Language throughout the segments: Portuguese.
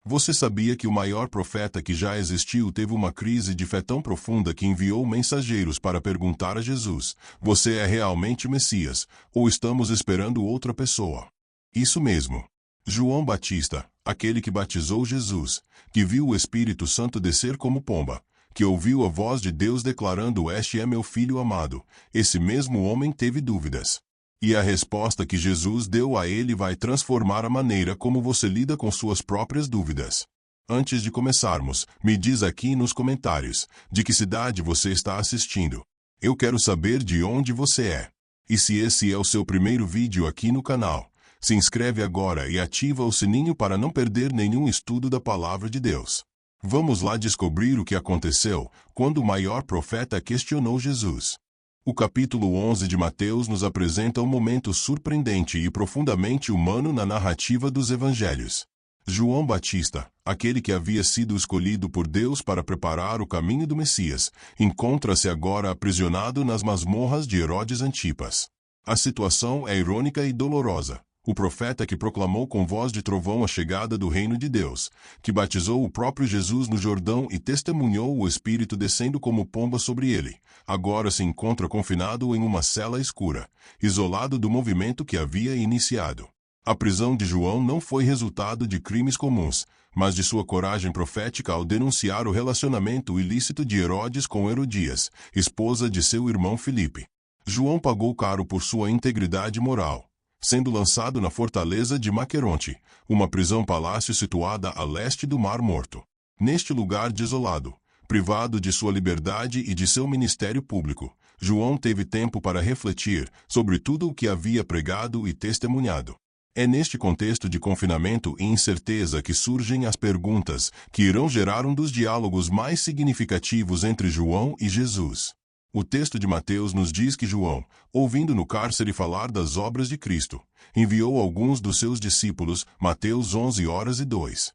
Você sabia que o maior profeta que já existiu teve uma crise de fé tão profunda que enviou mensageiros para perguntar a Jesus: você é realmente o Messias, ou estamos esperando outra pessoa? Isso mesmo. João Batista, aquele que batizou Jesus, que viu o Espírito Santo descer como pomba, que ouviu a voz de Deus declarando: este é meu filho amado, esse mesmo homem teve dúvidas. E a resposta que Jesus deu a ele vai transformar a maneira como você lida com suas próprias dúvidas. Antes de começarmos, me diz aqui nos comentários de que cidade você está assistindo. Eu quero saber de onde você é. E se esse é o seu primeiro vídeo aqui no canal, se inscreve agora e ativa o sininho para não perder nenhum estudo da Palavra de Deus. Vamos lá descobrir o que aconteceu quando o maior profeta questionou Jesus. O capítulo 11 de Mateus nos apresenta um momento surpreendente e profundamente humano na narrativa dos evangelhos. João Batista, aquele que havia sido escolhido por Deus para preparar o caminho do Messias, encontra-se agora aprisionado nas masmorras de Herodes Antipas. A situação é irônica e dolorosa. O profeta que proclamou com voz de trovão a chegada do reino de Deus, que batizou o próprio Jesus no Jordão e testemunhou o Espírito descendo como pomba sobre ele, agora se encontra confinado em uma cela escura, isolado do movimento que havia iniciado. A prisão de João não foi resultado de crimes comuns, mas de sua coragem profética ao denunciar o relacionamento ilícito de Herodes com Herodias, esposa de seu irmão Filipe. João pagou caro por sua integridade moral, sendo lançado na fortaleza de Maqueronte, uma prisão-palácio situada a leste do Mar Morto. Neste lugar desolado, privado de sua liberdade e de seu ministério público, João teve tempo para refletir sobre tudo o que havia pregado e testemunhado. É neste contexto de confinamento e incerteza que surgem as perguntas que irão gerar um dos diálogos mais significativos entre João e Jesus. O texto de Mateus nos diz que João, ouvindo no cárcere falar das obras de Cristo, enviou alguns dos seus discípulos, Mateus 11:2.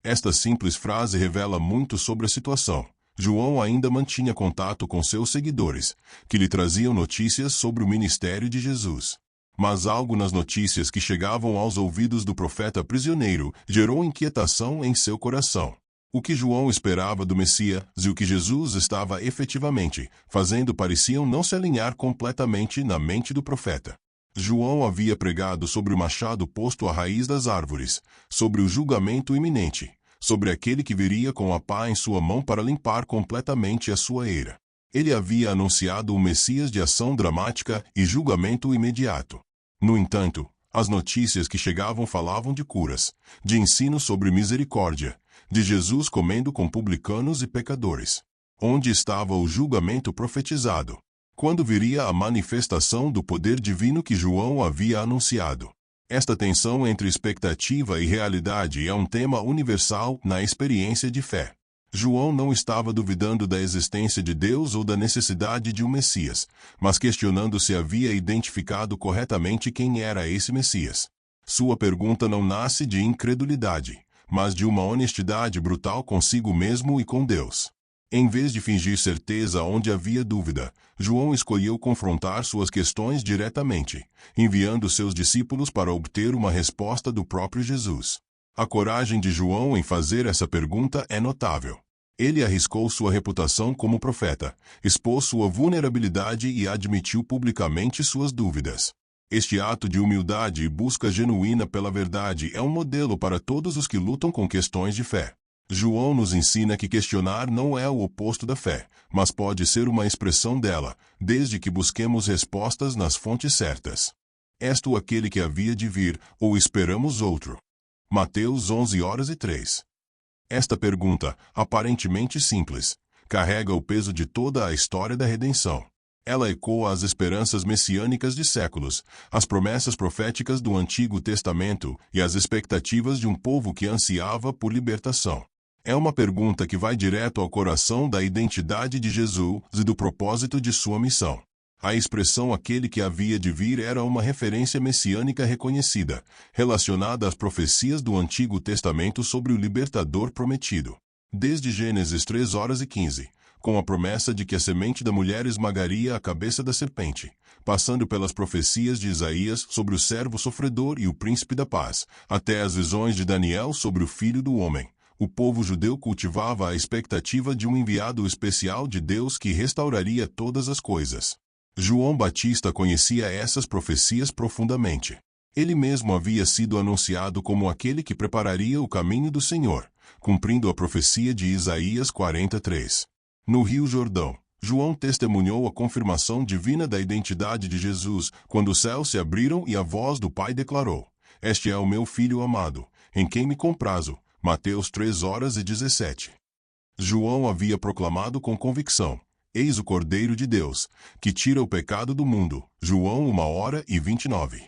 Esta simples frase revela muito sobre a situação. João ainda mantinha contato com seus seguidores, que lhe traziam notícias sobre o ministério de Jesus. Mas algo nas notícias que chegavam aos ouvidos do profeta prisioneiro gerou inquietação em seu coração. O que João esperava do Messias e o que Jesus estava efetivamente fazendo pareciam não se alinhar completamente na mente do profeta. João havia pregado sobre o machado posto à raiz das árvores, sobre o julgamento iminente, sobre aquele que viria com a pá em sua mão para limpar completamente a sua eira. Ele havia anunciado o Messias de ação dramática e julgamento imediato. No entanto, as notícias que chegavam falavam de curas, de ensino sobre misericórdia, de Jesus comendo com publicanos e pecadores. Onde estava o julgamento profetizado? Quando viria a manifestação do poder divino que João havia anunciado? Esta tensão entre expectativa e realidade é um tema universal na experiência de fé. João não estava duvidando da existência de Deus ou da necessidade de um Messias, mas questionando se havia identificado corretamente quem era esse Messias. Sua pergunta não nasce de incredulidade, mas de uma honestidade brutal consigo mesmo e com Deus. Em vez de fingir certeza onde havia dúvida, João escolheu confrontar suas questões diretamente, enviando seus discípulos para obter uma resposta do próprio Jesus. A coragem de João em fazer essa pergunta é notável. Ele arriscou sua reputação como profeta, expôs sua vulnerabilidade e admitiu publicamente suas dúvidas. Este ato de humildade e busca genuína pela verdade é um modelo para todos os que lutam com questões de fé. João nos ensina que questionar não é o oposto da fé, mas pode ser uma expressão dela, desde que busquemos respostas nas fontes certas. És tu aquele que havia de vir, ou esperamos outro? Mateus 11:3. Esta pergunta, aparentemente simples, carrega o peso de toda a história da redenção. Ela ecoa as esperanças messiânicas de séculos, as promessas proféticas do Antigo Testamento e as expectativas de um povo que ansiava por libertação. É uma pergunta que vai direto ao coração da identidade de Jesus e do propósito de sua missão. A expressão aquele que havia de vir era uma referência messiânica reconhecida, relacionada às profecias do Antigo Testamento sobre o libertador prometido. Desde Gênesis 3:15, com a promessa de que a semente da mulher esmagaria a cabeça da serpente, passando pelas profecias de Isaías sobre o servo sofredor e o príncipe da paz, até as visões de Daniel sobre o Filho do Homem. O povo judeu cultivava a expectativa de um enviado especial de Deus que restauraria todas as coisas. João Batista conhecia essas profecias profundamente. Ele mesmo havia sido anunciado como aquele que prepararia o caminho do Senhor, cumprindo a profecia de Isaías 43. No Rio Jordão, João testemunhou a confirmação divina da identidade de Jesus, quando os céus se abriram e a voz do Pai declarou: "Este é o meu Filho amado, em quem me comprazo." Mateus 3:17. João havia proclamado com convicção: "Eis o Cordeiro de Deus, que tira o pecado do mundo." João 1:29.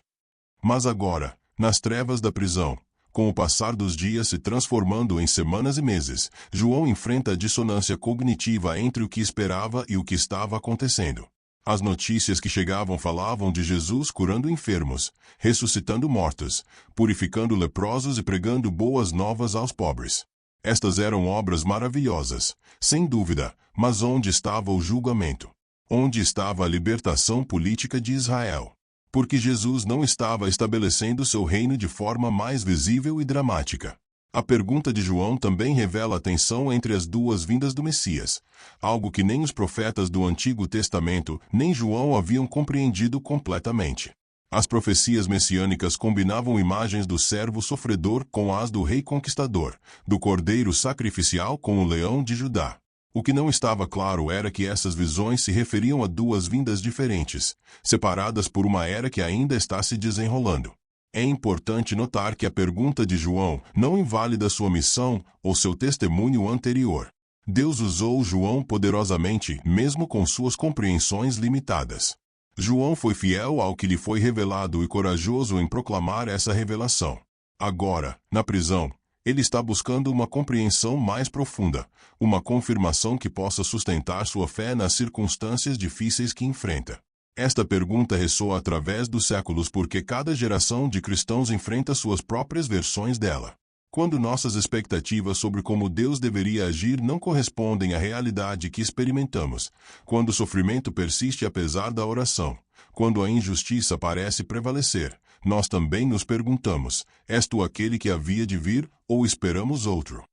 Mas agora, nas trevas da prisão, com o passar dos dias se transformando em semanas e meses, João enfrenta a dissonância cognitiva entre o que esperava e o que estava acontecendo. As notícias que chegavam falavam de Jesus curando enfermos, ressuscitando mortos, purificando leprosos e pregando boas novas aos pobres. Estas eram obras maravilhosas, sem dúvida, mas onde estava o julgamento? Onde estava a libertação política de Israel? Porque Jesus não estava estabelecendo seu reino de forma mais visível e dramática. A pergunta de João também revela a tensão entre as duas vindas do Messias, algo que nem os profetas do Antigo Testamento nem João haviam compreendido completamente. As profecias messiânicas combinavam imagens do servo sofredor com as do rei conquistador, do cordeiro sacrificial com o leão de Judá. O que não estava claro era que essas visões se referiam a duas vindas diferentes, separadas por uma era que ainda está se desenrolando. É importante notar que a pergunta de João não invalida sua missão ou seu testemunho anterior. Deus usou João poderosamente, mesmo com suas compreensões limitadas. João foi fiel ao que lhe foi revelado e corajoso em proclamar essa revelação. Agora, na prisão, ele está buscando uma compreensão mais profunda, uma confirmação que possa sustentar sua fé nas circunstâncias difíceis que enfrenta. Esta pergunta ressoa através dos séculos porque cada geração de cristãos enfrenta suas próprias versões dela. Quando nossas expectativas sobre como Deus deveria agir não correspondem à realidade que experimentamos, quando o sofrimento persiste apesar da oração, quando a injustiça parece prevalecer, nós também nos perguntamos: és tu aquele que havia de vir, ou esperamos outro?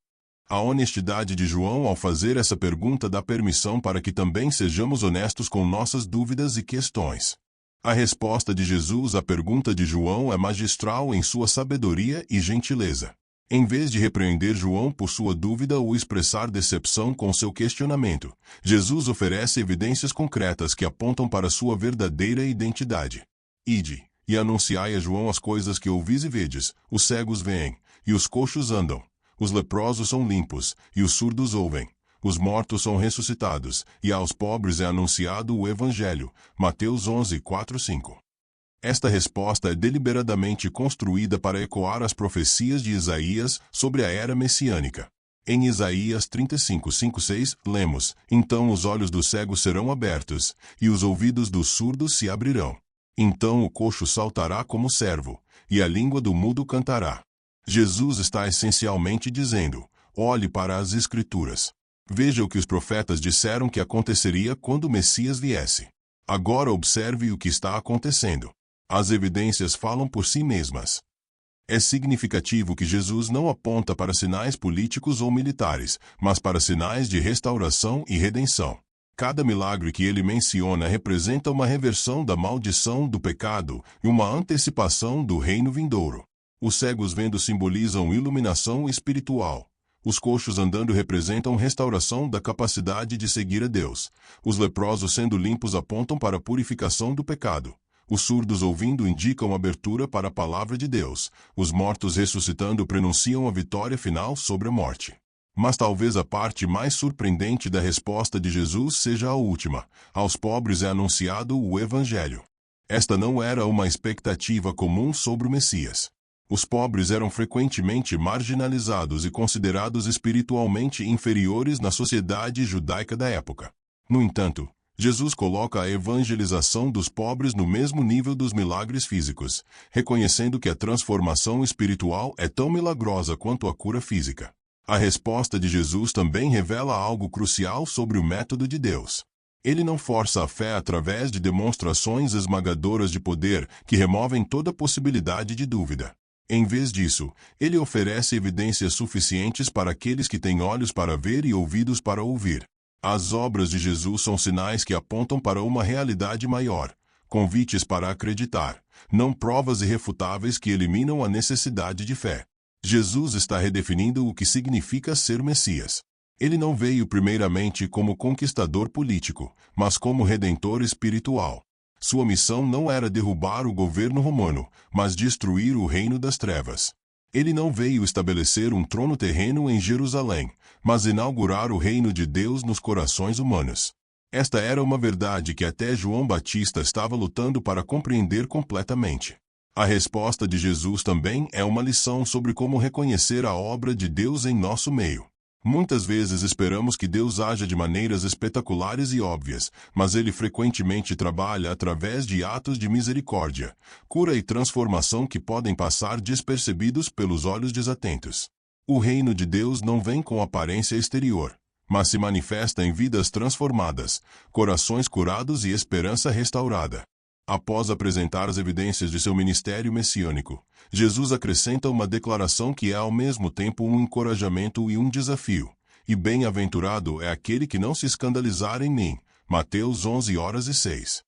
A honestidade de João ao fazer essa pergunta dá permissão para que também sejamos honestos com nossas dúvidas e questões. A resposta de Jesus à pergunta de João é magistral em sua sabedoria e gentileza. Em vez de repreender João por sua dúvida ou expressar decepção com seu questionamento, Jesus oferece evidências concretas que apontam para sua verdadeira identidade. Ide, e anunciai a João as coisas que ouvis e vedes: os cegos veem, e os coxos andam. Os leprosos são limpos, e os surdos ouvem. Os mortos são ressuscitados, e aos pobres é anunciado o Evangelho. Mateus 11:4-5. Esta resposta é deliberadamente construída para ecoar as profecias de Isaías sobre a era messiânica. Em Isaías 35:5-6, lemos: então os olhos dos cegos serão abertos, e os ouvidos dos surdos se abrirão. Então o coxo saltará como servo, e a língua do mudo cantará. Jesus está essencialmente dizendo: olhe para as Escrituras. Veja o que os profetas disseram que aconteceria quando o Messias viesse. Agora observe o que está acontecendo. As evidências falam por si mesmas. É significativo que Jesus não aponta para sinais políticos ou militares, mas para sinais de restauração e redenção. Cada milagre que ele menciona representa uma reversão da maldição do pecado e uma antecipação do reino vindouro. Os cegos vendo simbolizam iluminação espiritual. Os coxos andando representam restauração da capacidade de seguir a Deus. Os leprosos sendo limpos apontam para a purificação do pecado. Os surdos ouvindo indicam abertura para a palavra de Deus. Os mortos ressuscitando prenunciam a vitória final sobre a morte. Mas talvez a parte mais surpreendente da resposta de Jesus seja a última: aos pobres é anunciado o Evangelho. Esta não era uma expectativa comum sobre o Messias. Os pobres eram frequentemente marginalizados e considerados espiritualmente inferiores na sociedade judaica da época. No entanto, Jesus coloca a evangelização dos pobres no mesmo nível dos milagres físicos, reconhecendo que a transformação espiritual é tão milagrosa quanto a cura física. A resposta de Jesus também revela algo crucial sobre o método de Deus. Ele não força a fé através de demonstrações esmagadoras de poder que removem toda possibilidade de dúvida. Em vez disso, ele oferece evidências suficientes para aqueles que têm olhos para ver e ouvidos para ouvir. As obras de Jesus são sinais que apontam para uma realidade maior, convites para acreditar, não provas irrefutáveis que eliminam a necessidade de fé. Jesus está redefinindo o que significa ser Messias. Ele não veio primeiramente como conquistador político, mas como redentor espiritual. Sua missão não era derrubar o governo romano, mas destruir o reino das trevas. Ele não veio estabelecer um trono terreno em Jerusalém, mas inaugurar o reino de Deus nos corações humanos. Esta era uma verdade que até João Batista estava lutando para compreender completamente. A resposta de Jesus também é uma lição sobre como reconhecer a obra de Deus em nosso meio. Muitas vezes esperamos que Deus haja de maneiras espetaculares e óbvias, mas Ele frequentemente trabalha através de atos de misericórdia, cura e transformação que podem passar despercebidos pelos olhos desatentos. O reino de Deus não vem com aparência exterior, mas se manifesta em vidas transformadas, corações curados e esperança restaurada. Após apresentar as evidências de seu ministério messiânico, Jesus acrescenta uma declaração que é ao mesmo tempo um encorajamento e um desafio. E bem-aventurado é aquele que não se escandalizar em mim. Mateus 11:06.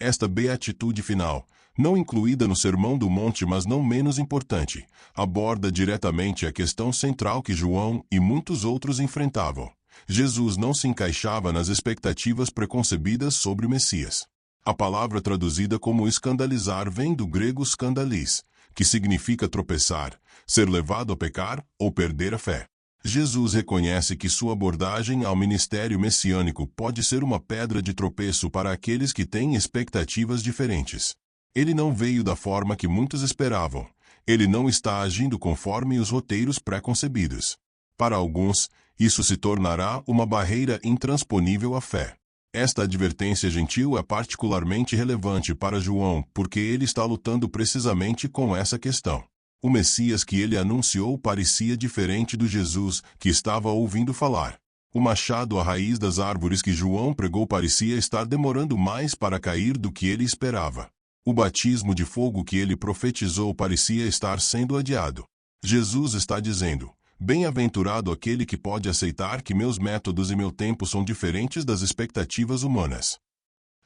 Esta beatitude final, não incluída no Sermão do Monte mas não menos importante, aborda diretamente a questão central que João e muitos outros enfrentavam. Jesus não se encaixava nas expectativas preconcebidas sobre o Messias. A palavra traduzida como escandalizar vem do grego scandalis, que significa tropeçar, ser levado a pecar ou perder a fé. Jesus reconhece que sua abordagem ao ministério messiânico pode ser uma pedra de tropeço para aqueles que têm expectativas diferentes. Ele não veio da forma que muitos esperavam. Ele não está agindo conforme os roteiros pré-concebidos. Para alguns, isso se tornará uma barreira intransponível à fé. Esta advertência gentil é particularmente relevante para João porque ele está lutando precisamente com essa questão. O Messias que ele anunciou parecia diferente do Jesus que estava ouvindo falar. O machado à raiz das árvores que João pregou parecia estar demorando mais para cair do que ele esperava. O batismo de fogo que ele profetizou parecia estar sendo adiado. Jesus está dizendo: bem-aventurado aquele que pode aceitar que meus métodos e meu tempo são diferentes das expectativas humanas.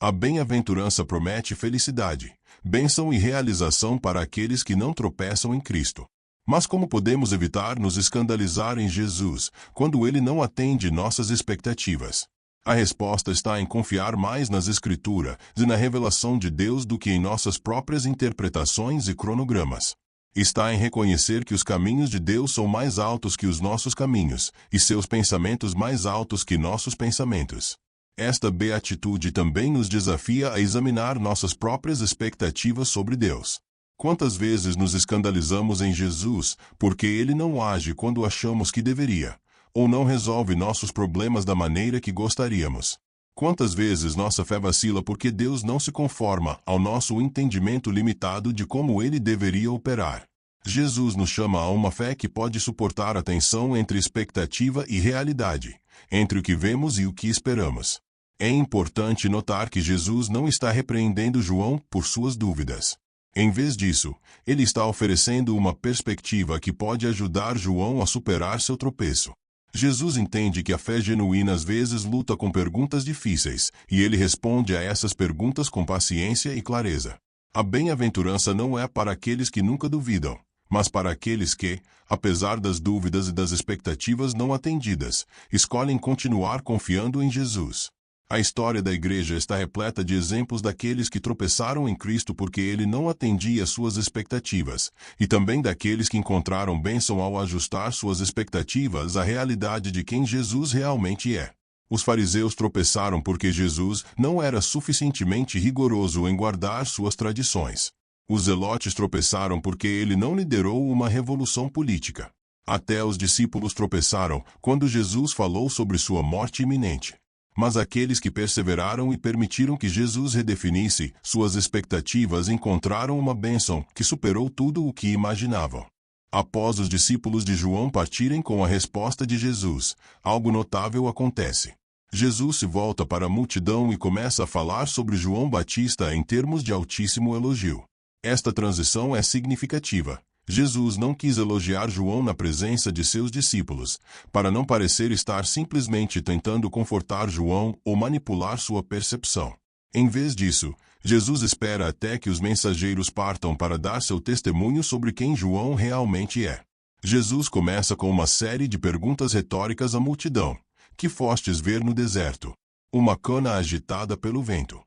A bem-aventurança promete felicidade, bênção e realização para aqueles que não tropeçam em Cristo. Mas como podemos evitar nos escandalizar em Jesus, quando Ele não atende nossas expectativas? A resposta está em confiar mais nas Escrituras e na revelação de Deus do que em nossas próprias interpretações e cronogramas. Está em reconhecer que os caminhos de Deus são mais altos que os nossos caminhos, e seus pensamentos mais altos que nossos pensamentos. Esta beatitude também nos desafia a examinar nossas próprias expectativas sobre Deus. Quantas vezes nos escandalizamos em Jesus porque Ele não age quando achamos que deveria, ou não resolve nossos problemas da maneira que gostaríamos? Quantas vezes nossa fé vacila porque Deus não se conforma ao nosso entendimento limitado de como Ele deveria operar? Jesus nos chama a uma fé que pode suportar a tensão entre expectativa e realidade, entre o que vemos e o que esperamos. É importante notar que Jesus não está repreendendo João por suas dúvidas. Em vez disso, ele está oferecendo uma perspectiva que pode ajudar João a superar seu tropeço. Jesus entende que a fé genuína às vezes luta com perguntas difíceis, e ele responde a essas perguntas com paciência e clareza. A bem-aventurança não é para aqueles que nunca duvidam, mas para aqueles que, apesar das dúvidas e das expectativas não atendidas, escolhem continuar confiando em Jesus. A história da igreja está repleta de exemplos daqueles que tropeçaram em Cristo porque ele não atendia suas expectativas, e também daqueles que encontraram bênção ao ajustar suas expectativas à realidade de quem Jesus realmente é. Os fariseus tropeçaram porque Jesus não era suficientemente rigoroso em guardar suas tradições. Os zelotes tropeçaram porque ele não liderou uma revolução política. Até os discípulos tropeçaram quando Jesus falou sobre sua morte iminente. Mas aqueles que perseveraram e permitiram que Jesus redefinisse suas expectativas encontraram uma bênção que superou tudo o que imaginavam. Após os discípulos de João partirem com a resposta de Jesus, algo notável acontece. Jesus se volta para a multidão e começa a falar sobre João Batista em termos de altíssimo elogio. Esta transição é significativa. Jesus não quis elogiar João na presença de seus discípulos, para não parecer estar simplesmente tentando confortar João ou manipular sua percepção. Em vez disso, Jesus espera até que os mensageiros partam para dar seu testemunho sobre quem João realmente é. Jesus começa com uma série de perguntas retóricas à multidão. Que fostes ver no deserto? Uma cana agitada pelo vento.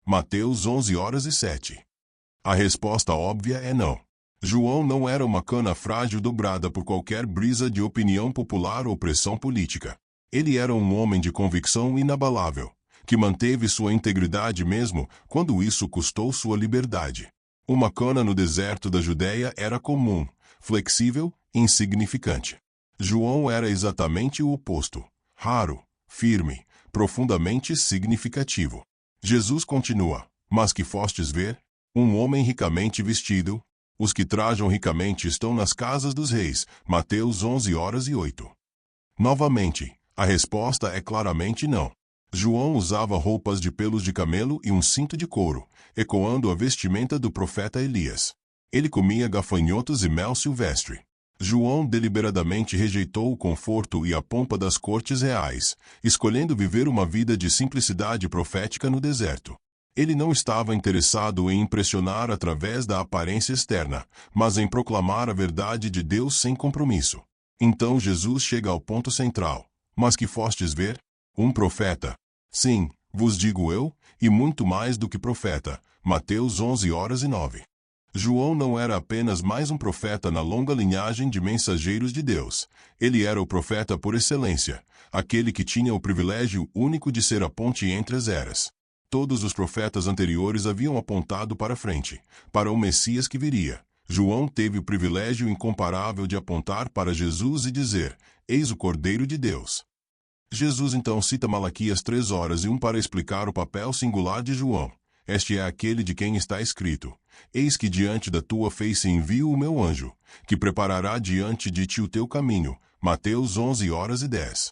Mateus 11h07. A resposta óbvia é não. João não era uma cana frágil dobrada por qualquer brisa de opinião popular ou pressão política. Ele era um homem de convicção inabalável, que manteve sua integridade mesmo quando isso custou sua liberdade. Uma cana no deserto da Judéia era comum, flexível, insignificante. João era exatamente o oposto. Raro, firme, profundamente significativo. Jesus continua, mas que fostes ver? Um homem ricamente vestido? Os que trajam ricamente estão nas casas dos reis. Mateus 11h08. Novamente, a resposta é claramente não. João usava roupas de pelos de camelo e um cinto de couro, ecoando a vestimenta do profeta Elias. Ele comia gafanhotos e mel silvestre. João deliberadamente rejeitou o conforto e a pompa das cortes reais, escolhendo viver uma vida de simplicidade profética no deserto. Ele não estava interessado em impressionar através da aparência externa, mas em proclamar a verdade de Deus sem compromisso. Então Jesus chega ao ponto central. Mas que fostes ver? Um profeta. Sim, vos digo eu, e muito mais do que profeta. Mateus 11h09. João não era apenas mais um profeta na longa linhagem de mensageiros de Deus. Ele era o profeta por excelência, aquele que tinha o privilégio único de ser a ponte entre as eras. Todos os profetas anteriores haviam apontado para frente, para o Messias que viria. João teve o privilégio incomparável de apontar para Jesus e dizer, eis o Cordeiro de Deus. Jesus então cita Malaquias 3:1 para explicar o papel singular de João. Este é aquele de quem está escrito, eis que diante da tua face envio o meu anjo, que preparará diante de ti o teu caminho. Mateus 11h10.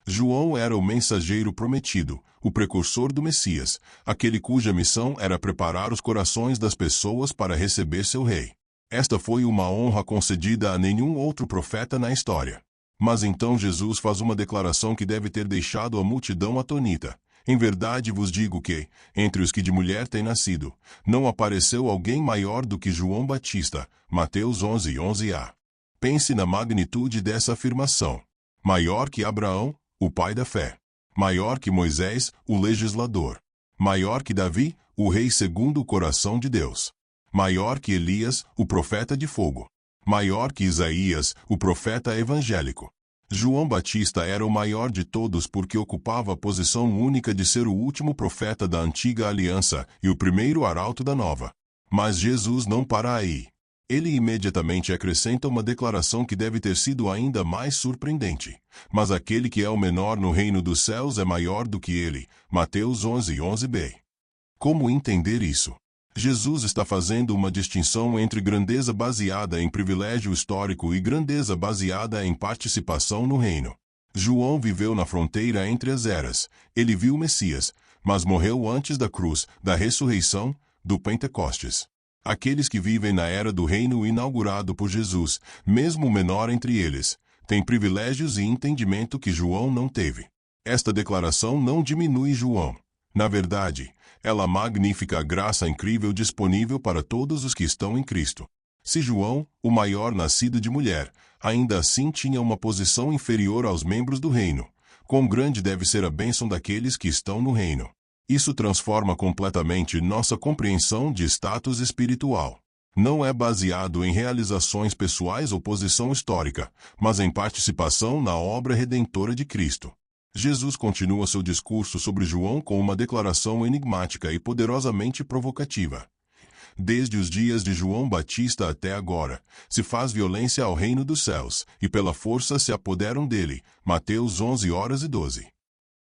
João era o mensageiro prometido, o precursor do Messias, aquele cuja missão era preparar os corações das pessoas para receber seu rei. Esta foi uma honra concedida a nenhum outro profeta na história. Mas então Jesus faz uma declaração que deve ter deixado a multidão atônita. Em verdade vos digo que, entre os que de mulher têm nascido, não apareceu alguém maior do que João Batista. Mateus 11:11a. Pense na magnitude dessa afirmação. Maior que Abraão, o pai da fé. Maior que Moisés, o legislador. Maior que Davi, o rei segundo o coração de Deus. Maior que Elias, o profeta de fogo. Maior que Isaías, o profeta evangélico. João Batista era o maior de todos porque ocupava a posição única de ser o último profeta da antiga aliança e o primeiro arauto da nova. Mas Jesus não para aí. Ele imediatamente acrescenta uma declaração que deve ter sido ainda mais surpreendente. Mas aquele que é o menor no reino dos céus é maior do que ele. Mateus 11:11b. Como entender isso? Jesus está fazendo uma distinção entre grandeza baseada em privilégio histórico e grandeza baseada em participação no reino. João viveu na fronteira entre as eras. Ele viu o Messias, mas morreu antes da cruz, da ressurreição, do Pentecostes. Aqueles que vivem na era do reino inaugurado por Jesus, mesmo o menor entre eles, têm privilégios e entendimento que João não teve. Esta declaração não diminui João. Na verdade, ela magnifica a graça incrível disponível para todos os que estão em Cristo. Se João, o maior nascido de mulher, ainda assim tinha uma posição inferior aos membros do reino, quão grande deve ser a bênção daqueles que estão no reino. Isso transforma completamente nossa compreensão de status espiritual. Não é baseado em realizações pessoais ou posição histórica, mas em participação na obra redentora de Cristo. Jesus continua seu discurso sobre João com uma declaração enigmática e poderosamente provocativa. Desde os dias de João Batista até agora, se faz violência ao reino dos céus, e pela força se apoderam dele. Mateus 11:12.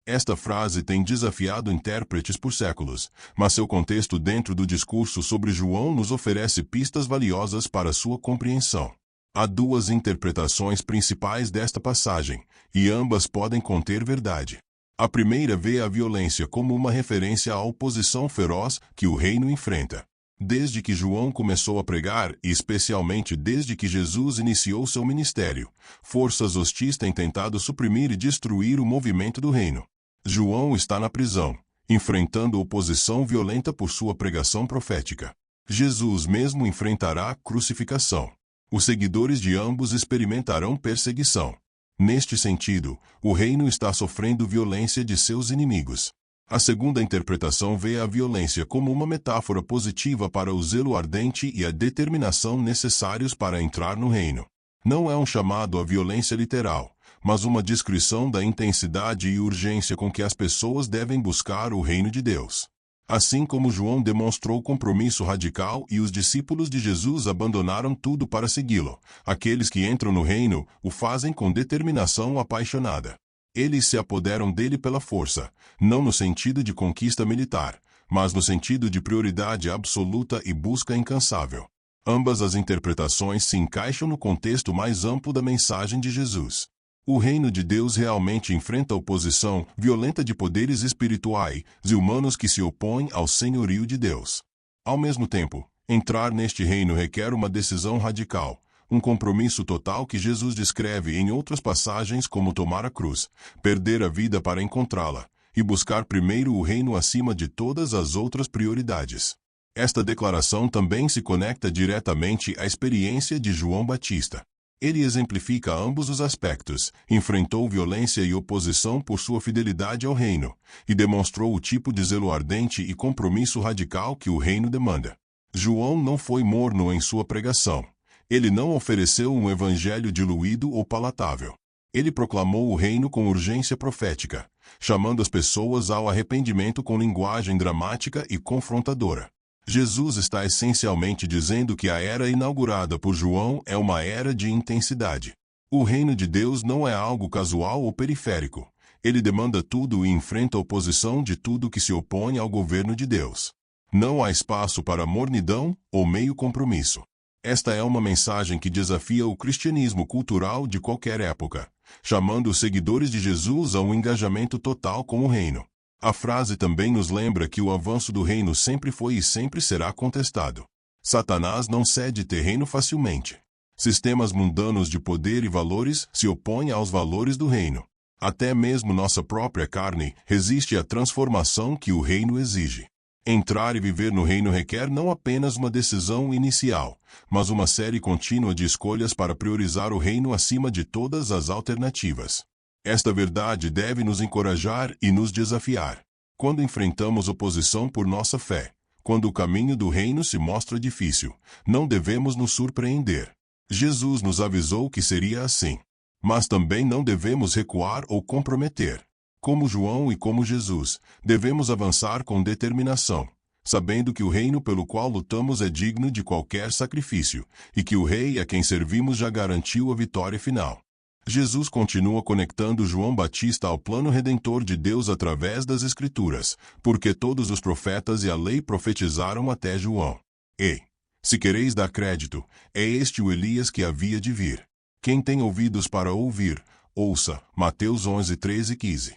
Esta frase tem desafiado intérpretes por séculos, mas seu contexto dentro do discurso sobre João nos oferece pistas valiosas para sua compreensão. Há duas interpretações principais desta passagem, e ambas podem conter verdade. A primeira vê a violência como uma referência à oposição feroz que o reino enfrenta. Desde que João começou a pregar, e especialmente desde que Jesus iniciou seu ministério, forças hostis têm tentado suprimir e destruir o movimento do reino. João está na prisão, enfrentando oposição violenta por sua pregação profética. Jesus mesmo enfrentará a crucificação. Os seguidores de ambos experimentarão perseguição. Neste sentido, o reino está sofrendo violência de seus inimigos. A segunda interpretação vê a violência como uma metáfora positiva para o zelo ardente e a determinação necessários para entrar no reino. Não é um chamado à violência literal, mas uma descrição da intensidade e urgência com que as pessoas devem buscar o reino de Deus. Assim como João demonstrou compromisso radical e os discípulos de Jesus abandonaram tudo para segui-lo, aqueles que entram no reino o fazem com determinação apaixonada. Eles se apoderam dele pela força, não no sentido de conquista militar, mas no sentido de prioridade absoluta e busca incansável. Ambas as interpretações se encaixam no contexto mais amplo da mensagem de Jesus. O reino de Deus realmente enfrenta a oposição violenta de poderes espirituais e humanos que se opõem ao senhorio de Deus. Ao mesmo tempo, entrar neste reino requer uma decisão radical, um compromisso total que Jesus descreve em outras passagens como tomar a cruz, perder a vida para encontrá-la, e buscar primeiro o reino acima de todas as outras prioridades. Esta declaração também se conecta diretamente à experiência de João Batista. Ele exemplifica ambos os aspectos, enfrentou violência e oposição por sua fidelidade ao reino, e demonstrou o tipo de zelo ardente e compromisso radical que o reino demanda. João não foi morno em sua pregação. Ele não ofereceu um evangelho diluído ou palatável. Ele proclamou o reino com urgência profética, chamando as pessoas ao arrependimento com linguagem dramática e confrontadora. Jesus está essencialmente dizendo que a era inaugurada por João é uma era de intensidade. O reino de Deus não é algo casual ou periférico. Ele demanda tudo e enfrenta a oposição de tudo que se opõe ao governo de Deus. Não há espaço para mornidão ou meio compromisso. Esta é uma mensagem que desafia o cristianismo cultural de qualquer época, chamando os seguidores de Jesus a um engajamento total com o reino. A frase também nos lembra que o avanço do reino sempre foi e sempre será contestado. Satanás não cede terreno facilmente. Sistemas mundanos de poder e valores se opõem aos valores do reino. Até mesmo nossa própria carne resiste à transformação que o reino exige. Entrar e viver no reino requer não apenas uma decisão inicial, mas uma série contínua de escolhas para priorizar o reino acima de todas as alternativas. Esta verdade deve nos encorajar e nos desafiar. Quando enfrentamos oposição por nossa fé, quando o caminho do reino se mostra difícil, não devemos nos surpreender. Jesus nos avisou que seria assim. Mas também não devemos recuar ou comprometer. Como João e como Jesus, devemos avançar com determinação, sabendo que o reino pelo qual lutamos é digno de qualquer sacrifício, e que o Rei a quem servimos já garantiu a vitória final. Jesus continua conectando João Batista ao plano redentor de Deus através das Escrituras, porque todos os profetas e a lei profetizaram até João. E, se quereis dar crédito, é este o Elias que havia de vir. Quem tem ouvidos para ouvir, ouça. Mateus 11, 13 e 15.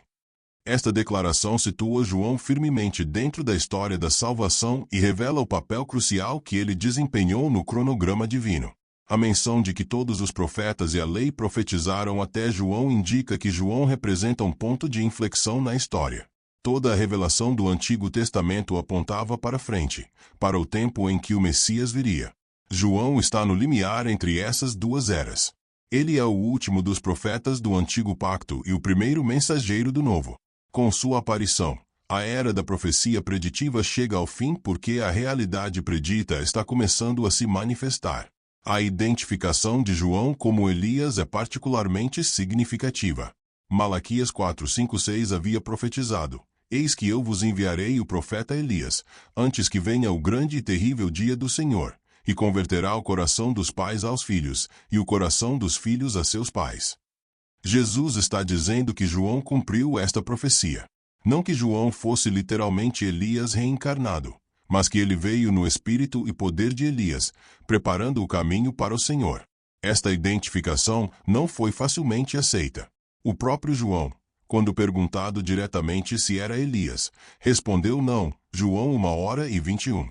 Esta declaração situa João firmemente dentro da história da salvação e revela o papel crucial que ele desempenhou no cronograma divino. A menção de que todos os profetas e a lei profetizaram até João indica que João representa um ponto de inflexão na história. Toda a revelação do Antigo Testamento apontava para frente, para o tempo em que o Messias viria. João está no limiar entre essas duas eras. Ele é o último dos profetas do Antigo Pacto e o primeiro mensageiro do Novo. Com sua aparição, a era da profecia preditiva chega ao fim porque a realidade predita está começando a se manifestar. A identificação de João como Elias é particularmente significativa. Malaquias 4:5-6 havia profetizado: Eis que eu vos enviarei o profeta Elias, antes que venha o grande e terrível dia do Senhor, e converterá o coração dos pais aos filhos, e o coração dos filhos a seus pais. Jesus está dizendo que João cumpriu esta profecia. Não que João fosse literalmente Elias reencarnado, mas que ele veio no espírito e poder de Elias, preparando o caminho para o Senhor. Esta identificação não foi facilmente aceita. O próprio João, quando perguntado diretamente se era Elias, respondeu não, João 1h21.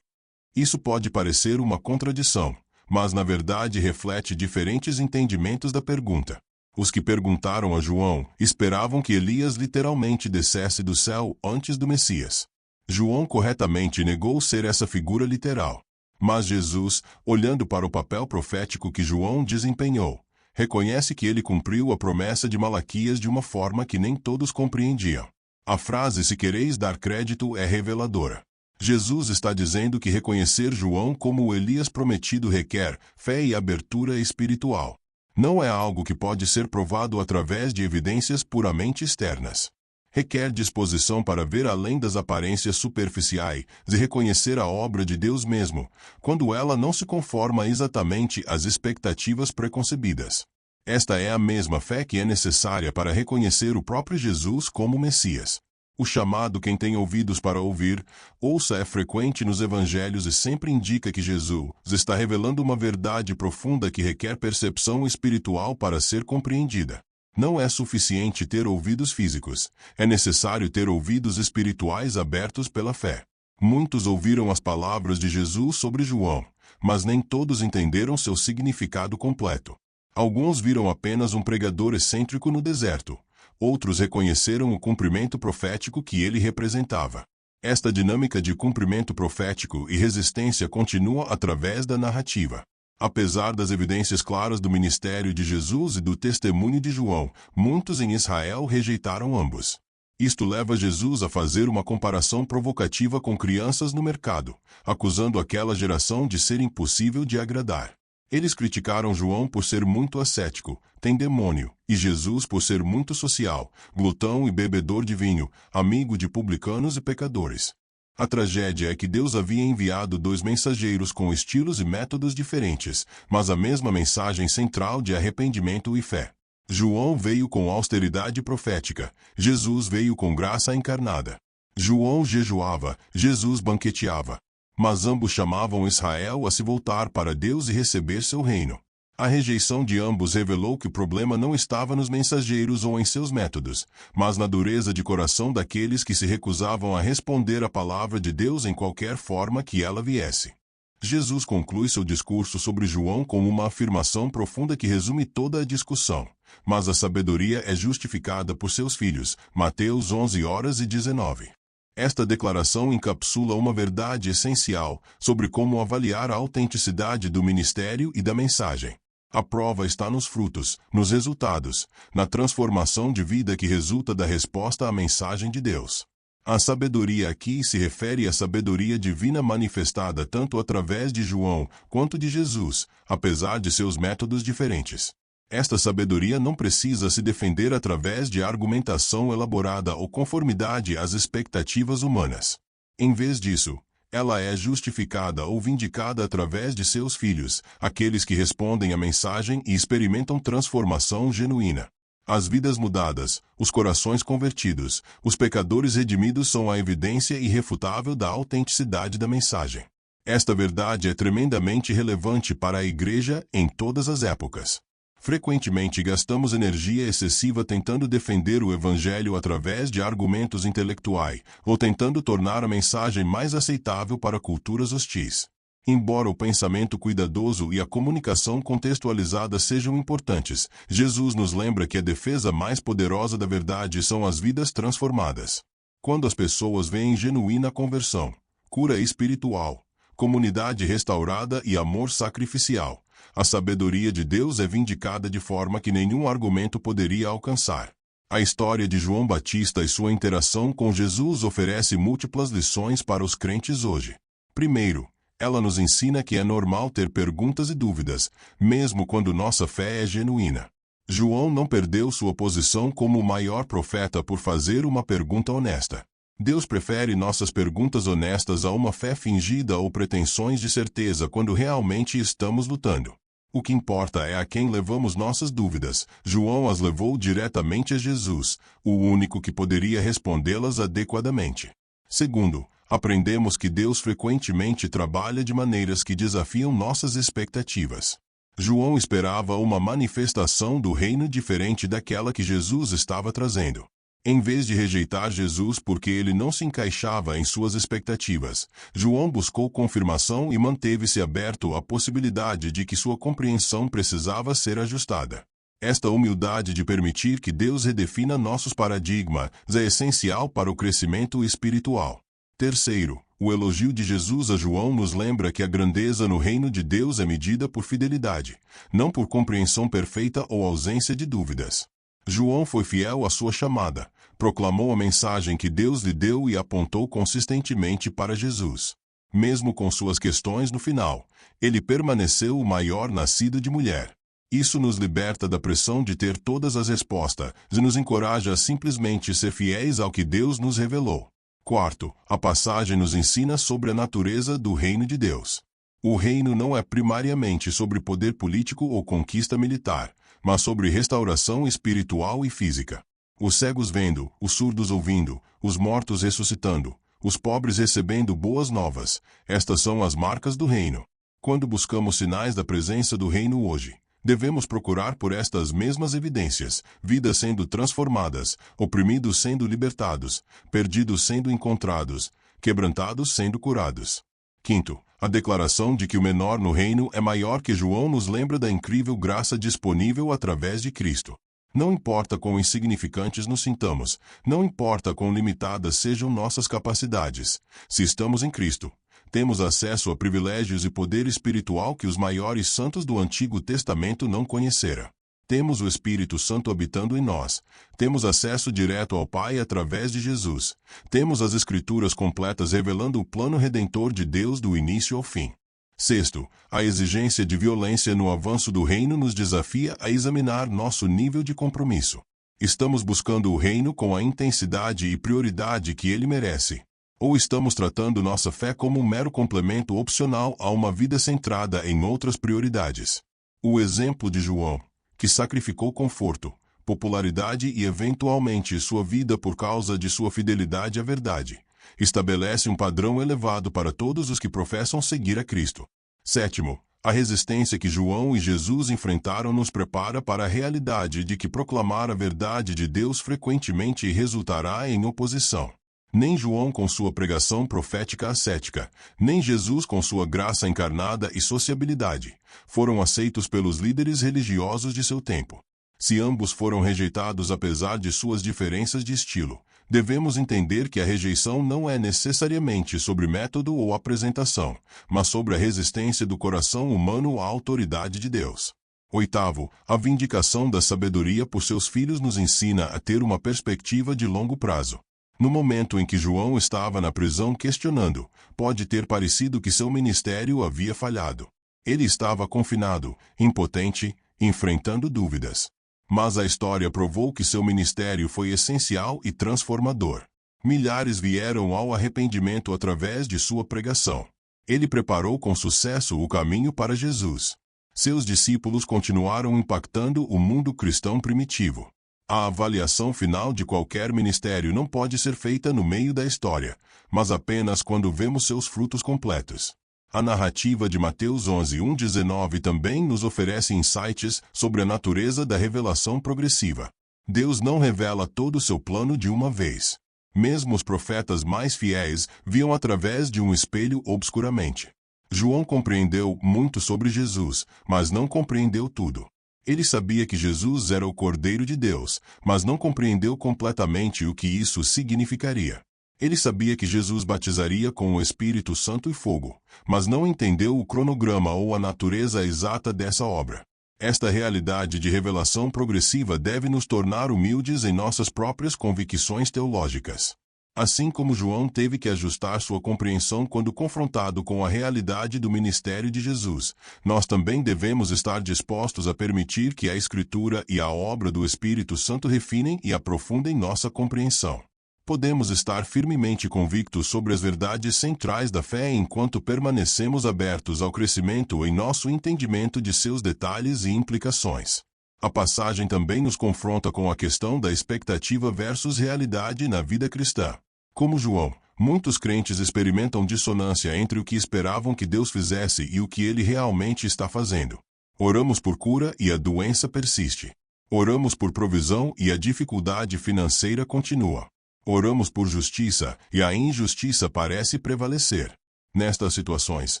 Isso pode parecer uma contradição, mas na verdade reflete diferentes entendimentos da pergunta. Os que perguntaram a João esperavam que Elias literalmente descesse do céu antes do Messias. João corretamente negou ser essa figura literal. Mas Jesus, olhando para o papel profético que João desempenhou, reconhece que ele cumpriu a promessa de Malaquias de uma forma que nem todos compreendiam. A frase "se quereis dar crédito" é reveladora. Jesus está dizendo que reconhecer João como o Elias prometido requer fé e abertura espiritual. Não é algo que pode ser provado através de evidências puramente externas. Requer disposição para ver além das aparências superficiais e reconhecer a obra de Deus mesmo, quando ela não se conforma exatamente às expectativas preconcebidas. Esta é a mesma fé que é necessária para reconhecer o próprio Jesus como Messias. O chamado "quem tem ouvidos para ouvir", ouça é frequente nos evangelhos e sempre indica que Jesus está revelando uma verdade profunda que requer percepção espiritual para ser compreendida. Não é suficiente ter ouvidos físicos, é necessário ter ouvidos espirituais abertos pela fé. Muitos ouviram as palavras de Jesus sobre João, mas nem todos entenderam seu significado completo. Alguns viram apenas um pregador excêntrico no deserto, outros reconheceram o cumprimento profético que ele representava. Esta dinâmica de cumprimento profético e resistência continua através da narrativa. Apesar das evidências claras do ministério de Jesus e do testemunho de João, muitos em Israel rejeitaram ambos. Isto leva Jesus a fazer uma comparação provocativa com crianças no mercado, acusando aquela geração de ser impossível de agradar. Eles criticaram João por ser muito ascético, tem demônio, e Jesus por ser muito social, glutão e bebedor de vinho, amigo de publicanos e pecadores. A tragédia é que Deus havia enviado 2 mensageiros com estilos e métodos diferentes, mas a mesma mensagem central de arrependimento e fé. João veio com austeridade profética, Jesus veio com graça encarnada. João jejuava, Jesus banqueteava. Mas ambos chamavam Israel a se voltar para Deus e receber seu reino. A rejeição de ambos revelou que o problema não estava nos mensageiros ou em seus métodos, mas na dureza de coração daqueles que se recusavam a responder à palavra de Deus em qualquer forma que ela viesse. Jesus conclui seu discurso sobre João com uma afirmação profunda que resume toda a discussão. Mas a sabedoria é justificada por seus filhos. Mateus 11h19. Esta declaração encapsula uma verdade essencial sobre como avaliar a autenticidade do ministério e da mensagem. A prova está nos frutos, nos resultados, na transformação de vida que resulta da resposta à mensagem de Deus. A sabedoria aqui se refere à sabedoria divina manifestada tanto através de João quanto de Jesus, apesar de seus métodos diferentes. Esta sabedoria não precisa se defender através de argumentação elaborada ou conformidade às expectativas humanas. Em vez disso, ela é justificada ou vindicada através de seus filhos, aqueles que respondem à mensagem e experimentam transformação genuína. As vidas mudadas, os corações convertidos, os pecadores redimidos são a evidência irrefutável da autenticidade da mensagem. Esta verdade é tremendamente relevante para a Igreja em todas as épocas. Frequentemente gastamos energia excessiva tentando defender o Evangelho através de argumentos intelectuais, ou tentando tornar a mensagem mais aceitável para culturas hostis. Embora o pensamento cuidadoso e a comunicação contextualizada sejam importantes, Jesus nos lembra que a defesa mais poderosa da verdade são as vidas transformadas. Quando as pessoas veem genuína conversão, cura espiritual, comunidade restaurada e amor sacrificial, a sabedoria de Deus é vindicada de forma que nenhum argumento poderia alcançar. A história de João Batista e sua interação com Jesus oferece múltiplas lições para os crentes hoje. Primeiro, ela nos ensina que é normal ter perguntas e dúvidas, mesmo quando nossa fé é genuína. João não perdeu sua posição como o maior profeta por fazer uma pergunta honesta. Deus prefere nossas perguntas honestas a uma fé fingida ou pretensões de certeza quando realmente estamos lutando. O que importa é a quem levamos nossas dúvidas. João as levou diretamente a Jesus, o único que poderia respondê-las adequadamente. Segundo, aprendemos que Deus frequentemente trabalha de maneiras que desafiam nossas expectativas. João esperava uma manifestação do reino diferente daquela que Jesus estava trazendo. Em vez de rejeitar Jesus porque ele não se encaixava em suas expectativas, João buscou confirmação e manteve-se aberto à possibilidade de que sua compreensão precisava ser ajustada. Esta humildade de permitir que Deus redefina nossos paradigmas é essencial para o crescimento espiritual. Terceiro, o elogio de Jesus a João nos lembra que a grandeza no reino de Deus é medida por fidelidade, não por compreensão perfeita ou ausência de dúvidas. João foi fiel à sua chamada, proclamou a mensagem que Deus lhe deu e apontou consistentemente para Jesus. Mesmo com suas questões no final, ele permaneceu o maior nascido de mulher. Isso nos liberta da pressão de ter todas as respostas e nos encoraja a simplesmente ser fiéis ao que Deus nos revelou. Quarto, a passagem nos ensina sobre a natureza do reino de Deus. O reino não é primariamente sobre poder político ou conquista militar, mas sobre restauração espiritual e física. Os cegos vendo, os surdos ouvindo, os mortos ressuscitando, os pobres recebendo boas novas. Estas são as marcas do reino. Quando buscamos sinais da presença do reino hoje, devemos procurar por estas mesmas evidências: vidas sendo transformadas, oprimidos sendo libertados, perdidos sendo encontrados, quebrantados sendo curados. Quinto, a declaração de que o menor no reino é maior que João nos lembra da incrível graça disponível através de Cristo. Não importa quão insignificantes nos sintamos, não importa quão limitadas sejam nossas capacidades, se estamos em Cristo, temos acesso a privilégios e poder espiritual que os maiores santos do Antigo Testamento não conheceram. Temos o Espírito Santo habitando em nós. Temos acesso direto ao Pai através de Jesus. Temos as Escrituras completas revelando o plano redentor de Deus do início ao fim. Sexto, a exigência de violência no avanço do reino nos desafia a examinar nosso nível de compromisso. Estamos buscando o reino com a intensidade e prioridade que ele merece? Ou estamos tratando nossa fé como um mero complemento opcional a uma vida centrada em outras prioridades? O exemplo de João, que sacrificou conforto, popularidade e eventualmente sua vida por causa de sua fidelidade à verdade, estabelece um padrão elevado para todos os que professam seguir a Cristo. Sétimo, a resistência que João e Jesus enfrentaram nos prepara para a realidade de que proclamar a verdade de Deus frequentemente resultará em oposição. Nem João com sua pregação profética ascética, nem Jesus com sua graça encarnada e sociabilidade, foram aceitos pelos líderes religiosos de seu tempo. Se ambos foram rejeitados apesar de suas diferenças de estilo, devemos entender que a rejeição não é necessariamente sobre método ou apresentação, mas sobre a resistência do coração humano à autoridade de Deus. Oitavo, a vindicação da sabedoria por seus filhos nos ensina a ter uma perspectiva de longo prazo. No momento em que João estava na prisão questionando, pode ter parecido que seu ministério havia falhado. Ele estava confinado, impotente, enfrentando dúvidas. Mas a história provou que seu ministério foi essencial e transformador. Milhares vieram ao arrependimento através de sua pregação. Ele preparou com sucesso o caminho para Jesus. Seus discípulos continuaram impactando o mundo cristão primitivo. A avaliação final de qualquer ministério não pode ser feita no meio da história, mas apenas quando vemos seus frutos completos. A narrativa de Mateus 11:1-19 também nos oferece insights sobre a natureza da revelação progressiva. Deus não revela todo o seu plano de uma vez. Mesmo os profetas mais fiéis viam através de um espelho obscuramente. João compreendeu muito sobre Jesus, mas não compreendeu tudo. Ele sabia que Jesus era o Cordeiro de Deus, mas não compreendeu completamente o que isso significaria. Ele sabia que Jesus batizaria com o Espírito Santo e fogo, mas não entendeu o cronograma ou a natureza exata dessa obra. Esta realidade de revelação progressiva deve nos tornar humildes em nossas próprias convicções teológicas. Assim como João teve que ajustar sua compreensão quando confrontado com a realidade do ministério de Jesus, nós também devemos estar dispostos a permitir que a Escritura e a obra do Espírito Santo refinem e aprofundem nossa compreensão. Podemos estar firmemente convictos sobre as verdades centrais da fé enquanto permanecemos abertos ao crescimento em nosso entendimento de seus detalhes e implicações. A passagem também nos confronta com a questão da expectativa versus realidade na vida cristã. Como João, muitos crentes experimentam dissonância entre o que esperavam que Deus fizesse e o que ele realmente está fazendo. Oramos por cura e a doença persiste. Oramos por provisão e a dificuldade financeira continua. Oramos por justiça e a injustiça parece prevalecer. Nestas situações,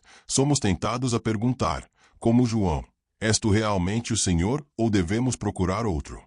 somos tentados a perguntar, como João: és tu realmente o Senhor ou devemos procurar outro?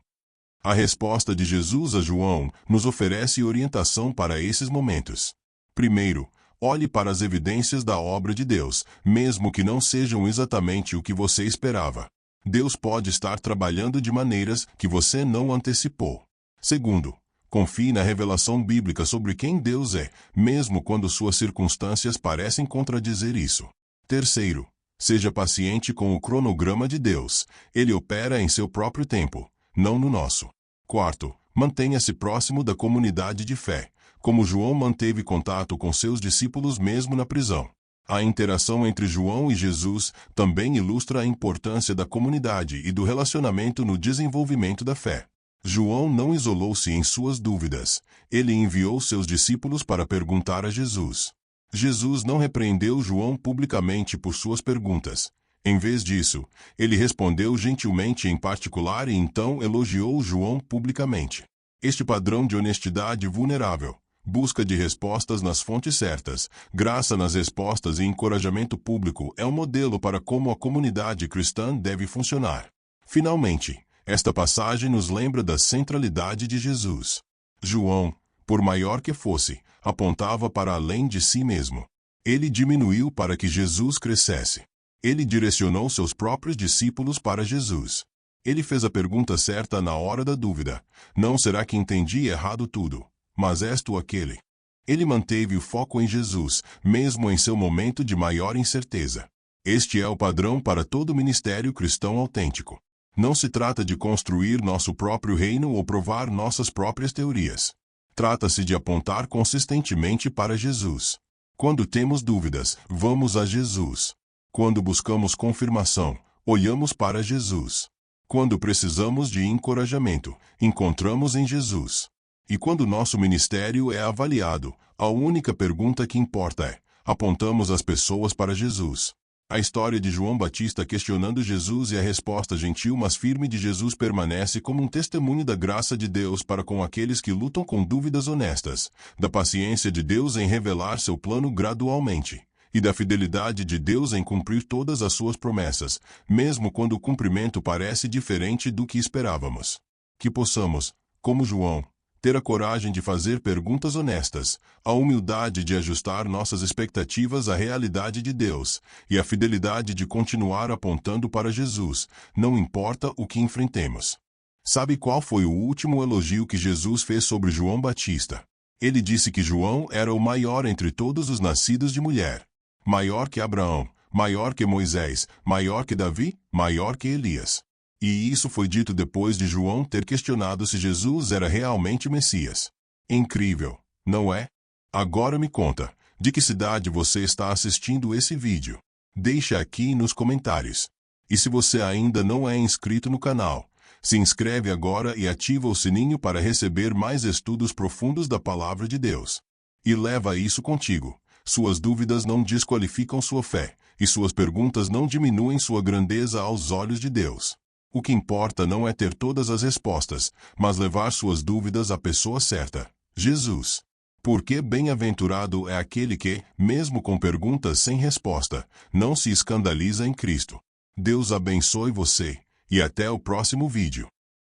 A resposta de Jesus a João nos oferece orientação para esses momentos. Primeiro, olhe para as evidências da obra de Deus, mesmo que não sejam exatamente o que você esperava. Deus pode estar trabalhando de maneiras que você não antecipou. Segundo, confie na revelação bíblica sobre quem Deus é, mesmo quando suas circunstâncias parecem contradizer isso. Terceiro, seja paciente com o cronograma de Deus. Ele opera em seu próprio tempo, não no nosso. Quarto, mantenha-se próximo da comunidade de fé, como João manteve contato com seus discípulos mesmo na prisão. A interação entre João e Jesus também ilustra a importância da comunidade e do relacionamento no desenvolvimento da fé. João não isolou-se em suas dúvidas. Ele enviou seus discípulos para perguntar a Jesus. Jesus não repreendeu João publicamente por suas perguntas. Em vez disso, ele respondeu gentilmente em particular e então elogiou João publicamente. Este padrão de honestidade vulnerável, busca de respostas nas fontes certas, graça nas respostas e encorajamento público é um modelo para como a comunidade cristã deve funcionar. Finalmente, esta passagem nos lembra da centralidade de Jesus. João, por maior que fosse, apontava para além de si mesmo. Ele diminuiu para que Jesus crescesse. Ele direcionou seus próprios discípulos para Jesus. Ele fez a pergunta certa na hora da dúvida: não será que entendi errado tudo? Mas és tu aquele? Ele manteve o foco em Jesus, mesmo em seu momento de maior incerteza. Este é o padrão para todo ministério cristão autêntico. Não se trata de construir nosso próprio reino ou provar nossas próprias teorias. Trata-se de apontar consistentemente para Jesus. Quando temos dúvidas, vamos a Jesus. Quando buscamos confirmação, olhamos para Jesus. Quando precisamos de encorajamento, encontramos em Jesus. E quando nosso ministério é avaliado, a única pergunta que importa é: apontamos as pessoas para Jesus? A história de João Batista questionando Jesus e a resposta gentil mas firme de Jesus permanece como um testemunho da graça de Deus para com aqueles que lutam com dúvidas honestas, da paciência de Deus em revelar seu plano gradualmente, e da fidelidade de Deus em cumprir todas as suas promessas, mesmo quando o cumprimento parece diferente do que esperávamos. Que possamos, como João, ter a coragem de fazer perguntas honestas, a humildade de ajustar nossas expectativas à realidade de Deus, e a fidelidade de continuar apontando para Jesus, não importa o que enfrentemos. Sabe qual foi o último elogio que Jesus fez sobre João Batista? Ele disse que João era o maior entre todos os nascidos de mulher. Maior que Abraão, maior que Moisés, maior que Davi, maior que Elias. E isso foi dito depois de João ter questionado se Jesus era realmente Messias. Incrível, não é? Agora me conta, de que cidade você está assistindo esse vídeo? Deixa aqui nos comentários. E se você ainda não é inscrito no canal, se inscreve agora e ativa o sininho para receber mais estudos profundos da Palavra de Deus. E leva isso contigo. Suas dúvidas não desqualificam sua fé, e suas perguntas não diminuem sua grandeza aos olhos de Deus. O que importa não é ter todas as respostas, mas levar suas dúvidas à pessoa certa, Jesus. Porque bem-aventurado é aquele que, mesmo com perguntas sem resposta, não se escandaliza em Cristo. Deus abençoe você, e até o próximo vídeo.